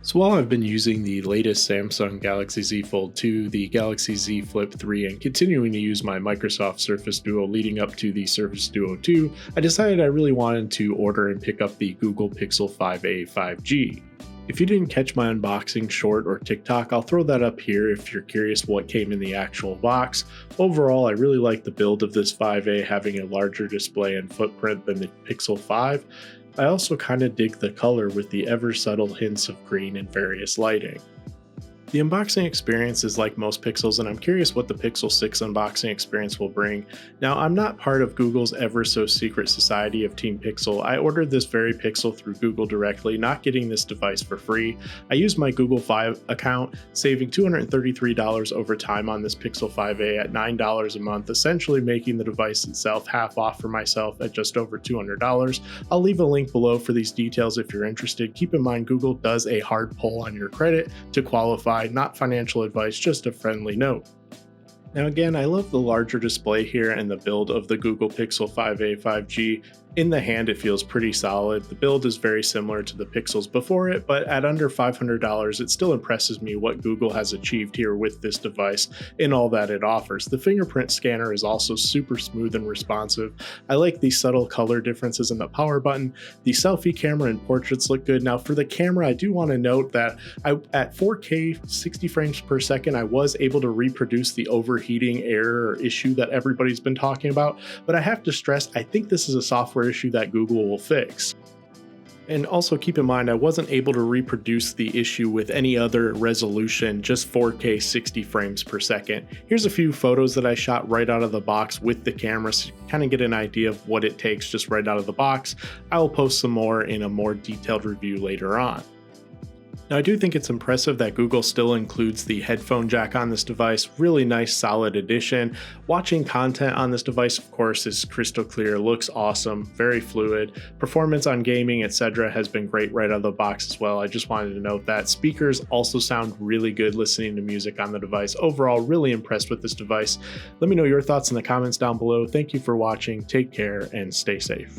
So while I've been using the latest Samsung Galaxy Z Fold 2, the Galaxy Z Flip 3, and continuing to use my Microsoft Surface Duo leading up to the Surface Duo 2, I decided I really wanted to order and pick up the Google Pixel 5a 5G. If you didn't catch my unboxing short or TikTok, I'll throw that up here if you're curious what came in the actual box. Overall, I really like the build of this 5a having a larger display and footprint than the Pixel 5. I also kinda dig the color with the ever subtle hints of green in various lighting. The unboxing experience is like most Pixels, and I'm curious what the Pixel 6 unboxing experience will bring. Now, I'm not part of Google's ever so secret society of Team Pixel. I ordered this very Pixel through Google directly, not getting this device for free. I used my Google 5 account, saving $233 over time on this Pixel 5a at $9 a month, essentially making the device itself half off for myself at just over $200. I'll leave a link below for these details if you're interested. Keep in mind, Google does a hard pull on your credit to qualify. Not financial advice, just a friendly note. Now again, I love the larger display here and the build of the Google Pixel 5a 5G. In the hand, it feels pretty solid. The build is very similar to the Pixels before it, but at under $500, it still impresses me what Google has achieved here with this device in all that it offers. The Fingerprint Scanner is also super smooth and responsive. I like the subtle color differences in the power button. The selfie camera and portraits look good. Now for the camera, I do want to note that at 4K 60 frames per second, I was able to reproduce the overheating error or issue that everybody's been talking about, but I have to stress, I think this is a software issue that Google will fix. And also keep in mind, I wasn't able to reproduce the issue with any other resolution, just 4K 60 frames per second. Here's a few photos that I shot right out of the box with the camera, so you kind of get an idea of what it takes just right out of the box. I will post some more in a more detailed review later on. Now, I do think it's impressive that Google still includes the headphone jack on this device. Really nice, solid addition. Watching content on this device, of course, is crystal clear, looks awesome, very fluid. Performance on gaming, etc. has been great right out of the box as well. I just wanted to note that. Speakers also sound really good listening to music on the device. Overall, really impressed with this device. Let me know your thoughts in the comments down below. Thank you for watching, take care, and stay safe.